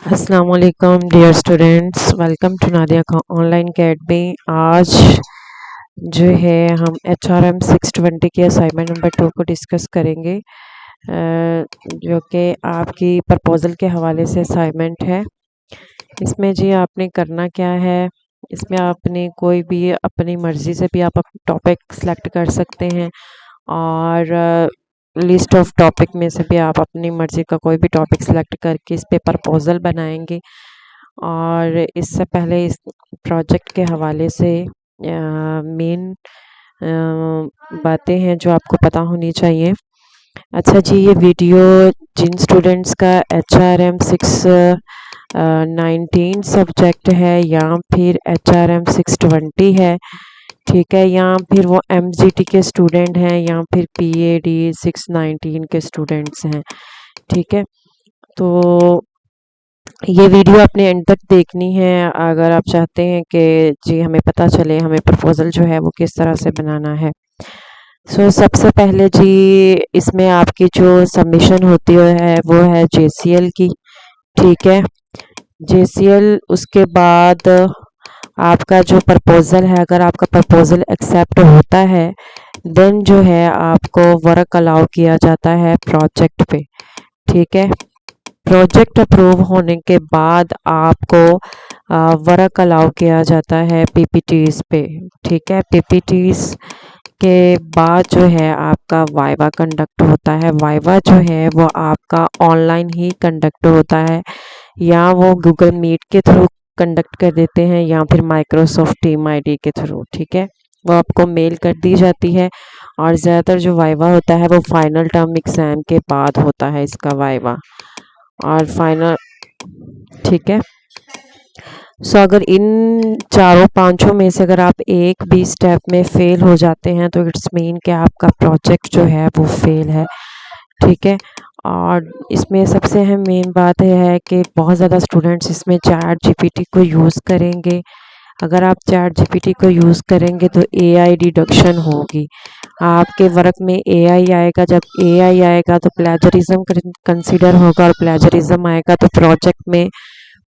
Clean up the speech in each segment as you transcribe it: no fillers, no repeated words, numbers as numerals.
अस्सलाम वालेकुम dear students, welcome to Nadia online academy. आज जो है हम HRM 620 की असाइनमेंट नंबर 2 को डिस्कस करेंगे, जो कि आपकी प्रपोज़ल के हवाले से असाइनमेंट है। इसमें जी आपने करना क्या है, इसमें आपने कोई भी अपनी मर्ज़ी से भी आप टॉपिक सेलेक्ट कर सकते हैं और लिस्ट ऑफ टॉपिक में से भी आप अपनी मर्ज़ी का कोई भी टॉपिक सेलेक्ट करके इस पे प्रपोज़ल बनाएंगे। और इससे पहले इस प्रोजेक्ट के हवाले से मेन बातें हैं जो आपको पता होनी चाहिए। अच्छा जी, ये वीडियो जिन स्टूडेंट्स का HRM 619 सब्जेक्ट है या फिर HRM 620 है, ठीक है, या फिर वो MGT के स्टूडेंट हैं या फिर PAD 619 के स्टूडेंट्स हैं, ठीक है। तो ये वीडियो आपने एंड तक देखनी है अगर आप चाहते हैं कि जी हमें पता चले हमें प्रपोज़ल जो है वो किस तरह से बनाना है। सबसे पहले जी इसमें आपकी जो सबमिशन होती है वो है JCL की, ठीक है। JCL उसके बाद आपका जो प्रपोज़ल है, अगर आपका प्रपोज़ल एक्सेप्ट होता है देन जो है आपको वर्क अलाउ किया जाता है प्रोजेक्ट पे, ठीक है। प्रोजेक्ट अप्रूव होने के बाद आपको वर्क अलाउ किया जाता है PPTs पे, ठीक है। PPTs के बाद जो है आपका वाइवा कंडक्ट होता है। वाइवा जो है वो आपका ऑनलाइन ही कंडक्ट होता है, या वो गूगल मीट के थ्रू कंडक्ट कर देते हैं या फिर माइक्रोसॉफ्ट टीम ID के थ्रू, ठीक है। वो आपको मेल कर दी जाती है और ज़्यादातर जो वाइवा होता है वो फाइनल टर्म एग्ज़ाम के बाद होता है इसका वाइवा और फाइनल, ठीक है। अगर इन चारों पांचों में से अगर आप एक भी स्टेप में फेल हो जाते हैं तो इट्स मीन कि आपका प्रोजेक्ट जो है वो फेल है, ठीक है। और इसमें सबसे अहम मेन बात यह है कि बहुत ज़्यादा स्टूडेंट्स इसमें चैट GPT को यूज़ करेंगे। अगर आप चैट GPT को यूज़ करेंगे तो AI डिडक्शन होगी आपके वर्क में। AI आएगा, जब AI आएगा तो प्लेजरिज्म कंसीडर होगा और प्लेजरिज्म आएगा तो प्रोजेक्ट में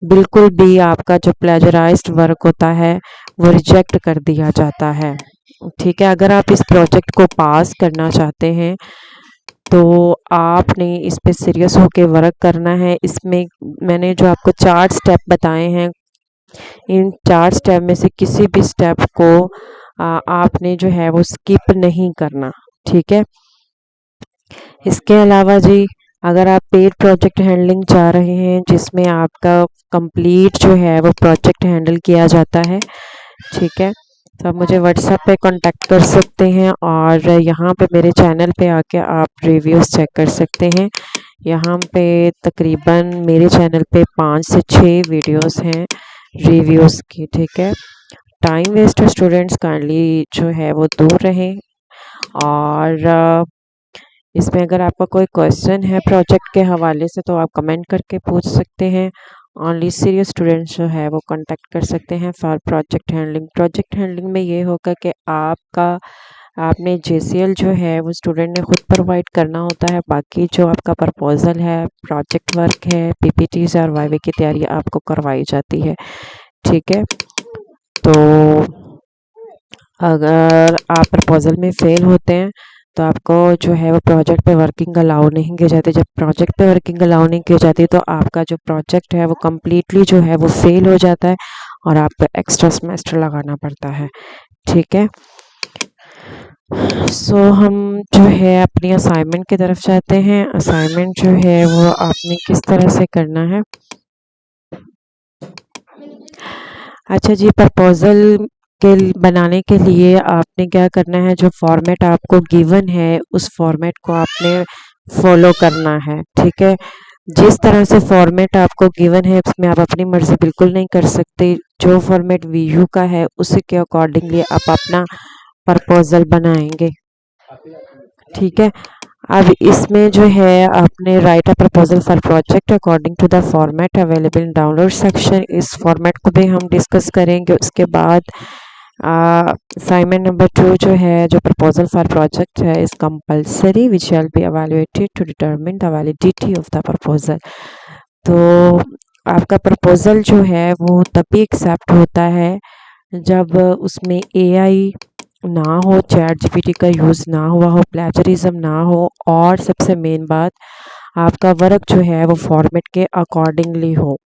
बिल्कुल भी आपका जो प्लेजराइज्ड वर्क होता है वो रिजेक्ट कर दिया जाता है, ठीक है। अगर आप इस प्रोजेक्ट को पास करना चाहते हैं तो आपने इस पे सीरियस होके वर्क करना है। इसमें मैंने जो आपको 4 स्टेप बताए हैं, इन 4 स्टेप में से किसी भी स्टेप को आपने जो है वो स्किप नहीं करना, ठीक है। इसके अलावा जी अगर आप पेड प्रोजेक्ट हैंडलिंग चाह रहे हैं जिसमें आपका कंप्लीट जो है वो प्रोजेक्ट हैंडल किया जाता है, ठीक है, तो आप मुझे व्हाट्सएप पे कांटेक्ट कर सकते हैं और यहाँ पे मेरे चैनल पे आके आप रिव्यूज़ चेक कर सकते हैं। यहाँ पे तकरीबन मेरे चैनल पे 5 से 6 वीडियोस हैं रिव्यूज़ की, ठीक है। टाइम वेस्ट स्टूडेंट्स काइंडली जो है वो दूर रहें। और इसमें अगर आपका कोई क्वेश्चन है प्रोजेक्ट के हवाले से तो आप कमेंट करके पूछ सकते हैं। ओनली सीरियस स्टूडेंट्स जो है वो कांटेक्ट कर सकते हैं for project handling. Project handling में ये होगा कि आपने JCL जो है वो स्टूडेंट ने खुद प्रोवाइड करना होता है, बाकी जो आपका प्रपोजल है, प्रोजेक्ट वर्क है, PPTs और वाइवे की तैयारी आपको करवाई जाती है, ठीक है। तो अगर आप प्रपोजल में फेल होते हैं तो आपको जो है वो प्रोजेक्ट पे वर्किंग अलाउ नहीं की जाती। जब प्रोजेक्ट पे वर्किंग अलाउ नहीं की जाती तो आपका जो प्रोजेक्ट है वो कम्प्लीटली जो है वो फेल हो जाता है और आपको एक्स्ट्रा सेमेस्टर लगाना पड़ता है, ठीक है। हम जो है अपनी असाइनमेंट की तरफ जाते हैं। असाइनमेंट जो है वो आपने किस तरह से करना है। अच्छा जी, प्रपोजल के बनाने के लिए आपने क्या करना है, जो फॉर्मेट आपको गिवन है उस फॉर्मेट को आपने फॉलो करना है, ठीक है। जिस तरह से फॉर्मेट आपको गिवन है उसमें आप अपनी मर्जी बिल्कुल नहीं कर सकते। जो फॉर्मेट VU का है उसी के अकॉर्डिंगली आप अपना प्रपोजल बनाएंगे, ठीक है। अब इसमें जो है आपने write a proposal for project according to the format available in download section. इस फॉर्मेट को भी हम डिस्कस करेंगे। उसके बाद असाइनमेंट नंबर 2 जो है, जो प्रपोजल फॉर प्रोजेक्ट है, is compulsory which shall be evaluated to determine the validity of the proposal. तो आपका प्रपोज़ल जो है वो तभी एक्सेप्ट होता है जब उसमें एआई ना हो, चैट जीपीटी का यूज़ ना हुआ हो, प्लेजरिज्म ना हो, और सबसे मेन बात आपका वर्क जो है वो फॉर्मेट के अकॉर्डिंगली हो।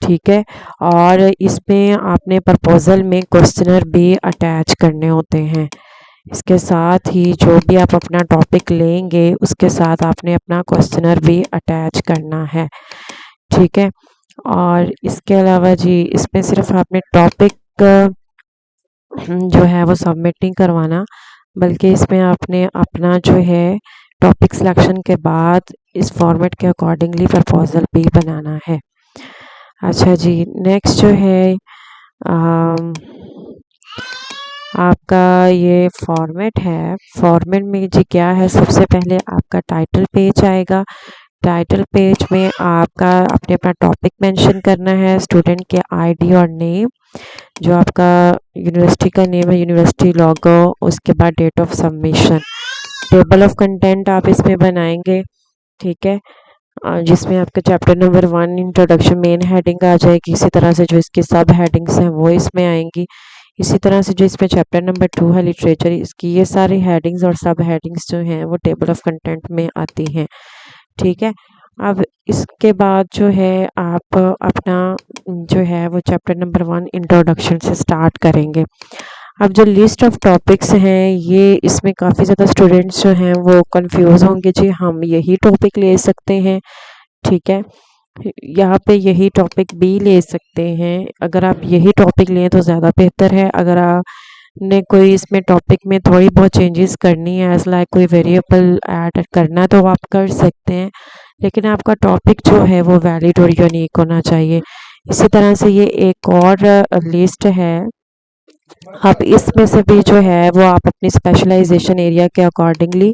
ठीक है, और इसमें आपने प्रपोज़ल में क्वेश्चनर भी अटैच करने होते हैं। इसके साथ ही जो भी आप अपना टॉपिक लेंगे उसके साथ आपने अपना क्वेश्चनर भी अटैच करना है। ठीक है, और इसके अलावा जी इसमें सिर्फ आपने टॉपिक जो है वो सबमिट नहीं करवाना, बल्कि इसमें आपने अपना जो है टॉपिक सिलेक्शन के बाद इस फॉर्मेट के अकॉर्डिंगली प्रपोज़ल भी बनाना है। अच्छा जी, नेक्स्ट जो है अम, आपका ये फॉर्मेट है। फॉर्मेट में जी क्या है, सबसे पहले आपका टाइटल पेज आएगा। टाइटल पेज में आपका आपने अपना टॉपिक मेंशन करना है, स्टूडेंट के आईडी और नेम, जो आपका यूनिवर्सिटी का नेम है, यूनिवर्सिटी लोगो, उसके बाद date of submission. Table of content आप इसमें बनाएंगे। ठीक है, जिसमें आपका chapter number 1 introduction main heading आ जाएगी। इसी तरह से जो इसकी सब हेडिंग्स हैं वो इसमें आएंगी। इसी तरह से जो इसमें चैप्टर नंबर 2 है लिटरेचर, इसकी ये सारी हेडिंग्स और सब हेडिंग्स जो हैं वो टेबल ऑफ कंटेंट में आती हैं। ठीक है, अब इसके बाद जो है आप अपना जो है वो चैप्टर नंबर 1 इंट्रोडक्शन से स्टार्ट करेंगे। अब जो लिस्ट ऑफ टॉपिक्स हैं ये इसमें काफ़ी ज़्यादा स्टूडेंट्स जो हैं वो कंफ्यूज होंगे, जी हम यही टॉपिक ले सकते हैं। ठीक है, यहाँ पे यही टॉपिक भी ले सकते हैं। अगर आप यही टॉपिक लें तो ज़्यादा बेहतर है। अगर आपने कोई इसमें टॉपिक में थोड़ी बहुत चेंजेस करनी है, एज लाइक कोई वेरिएबल ऐड करना है तो आप कर सकते हैं, लेकिन आपका टॉपिक जो है वो वैलिड और यूनिक होना चाहिए। इसी तरह से ये एक और लिस्ट है, आप इसमें से भी जो है वो आप अपनी स्पेशलाइजेशन एरिया के अकॉर्डिंगली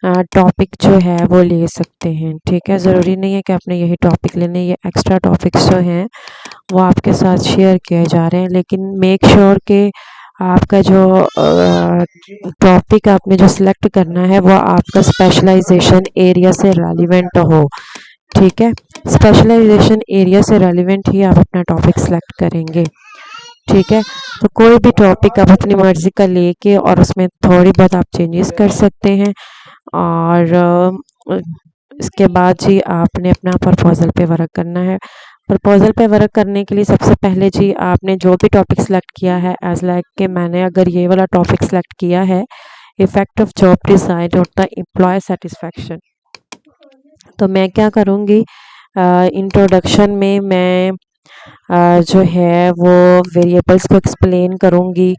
टॉपिक जो है वो ले सकते हैं। ठीक है, ज़रूरी नहीं है कि आपने यही टॉपिक लेने, ये एक्स्ट्रा टॉपिक्स जो हैं वो आपके साथ शेयर किए जा रहे हैं, लेकिन मेक श्योर कि आपका जो टॉपिक आपने जो सिलेक्ट करना है वो आपका स्पेशलाइजेशन एरिया से रेलिवेंट हो। ठीक है, स्पेशलाइजेशन एरिया से रेलिवेंट ही आप अपना टॉपिक सिलेक्ट करेंगे। ठीक है, तो कोई भी टॉपिक आप अपनी मर्जी का लेके और उसमें थोड़ी बहुत आप चेंजेस कर सकते हैं। और इसके बाद जी आपने अपना प्रपोज़ल पे वर्क करना है। प्रपोज़ल पे वर्क करने के लिए सबसे पहले जी आपने जो भी टॉपिक सेलेक्ट किया है, एज लाइक कि मैंने अगर ये वाला टॉपिक सेलेक्ट किया है, effect of job design on the employee satisfaction, तो मैं क्या करूँगी, इंट्रोडक्शन में मैं जो है वो वेरिएबल्स को एक्सप्लेन करूँगी,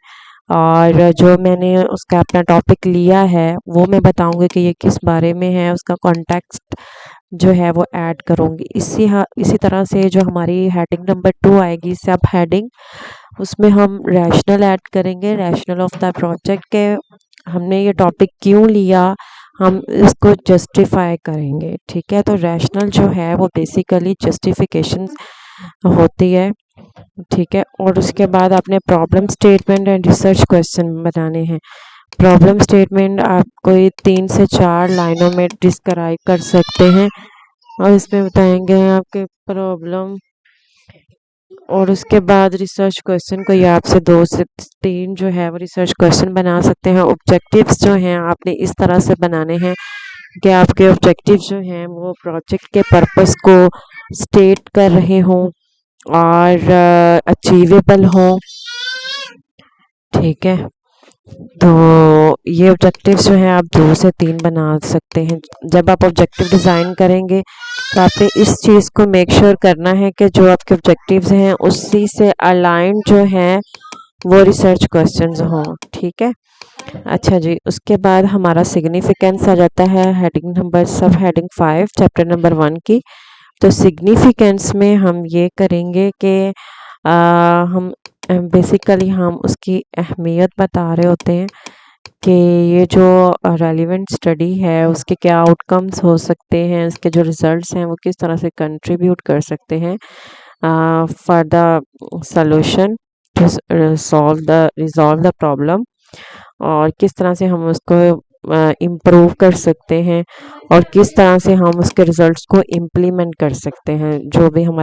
और जो मैंने उसका अपना टॉपिक लिया है वो मैं बताऊँगी कि ये किस बारे में है, उसका कॉन्टेक्स्ट जो है वो ऐड करूँगी। इसी तरह से जो हमारी हेडिंग नंबर 2 आएगी, सब हेडिंग, उसमें हम रैशनल ऐड करेंगे, रैशनल ऑफ द प्रोजेक्ट के हमने ये टॉपिक क्यों लिया, हम इसको जस्टिफाई करेंगे। ठीक है, तो रैशनल जो है वो बेसिकली जस्टिफिकेशन होती है। ठीक है, और उसके बाद आपने problem statement and research question बनाने हैं। प्रॉब्लम स्टेटमेंट आप कोई 3 से 4 लाइनों में डिस्क्राइब कर सकते हैं, और इसमें बताएंगे आपके प्रॉब्लम, और उसके बाद रिसर्च क्वेश्चन को या आपसे 2 से 3 जो है वो रिसर्च क्वेश्चन बना सकते हैं। ऑब्जेक्टिव्स जो हैं आपने इस तरह से बनाने हैं कि आपके ऑब्जेक्टिव जो हैं वो प्रोजेक्ट के पर्पस को स्टेट कर रहे हों और अचीवेबल हों। ठीक है, तो ये ऑब्जेक्टिव्स जो हैं आप 2 से 3 बना सकते हैं। जब आप ऑब्जेक्टिव डिज़ाइन करेंगे तो आपने इस चीज़ को मेक श्योर करना है कि जो आपके ऑब्जेक्टिव्स हैं उसी से अलाइन जो हैं वो रिसर्च क्वेश्चंस हों। ठीक है, अच्छा जी, उसके बाद हमारा सिग्निफिकेंस आ जाता है हेडिंग नंबर सब हेडिंग 5 चैप्टर नंबर 1 की। तो सिग्निफिकेंस में हम ये करेंगे कि हम बेसिकली हम उसकी अहमियत बता रहे होते हैं कि ये जो रेलिवेंट स्टडी है उसके क्या आउटकम्स हो सकते हैं, इसके जो रिजल्ट्स हैं वो किस तरह से कंट्रीब्यूट कर सकते हैं for the solution to resolve the problem, और किस तरह से हम उसको इम्प्रूव कर सकते हैं, और किस तरह से हम उसके रिजल्ट्स को इम्प्लीमेंट कर सकते हैं, जो भी हमारा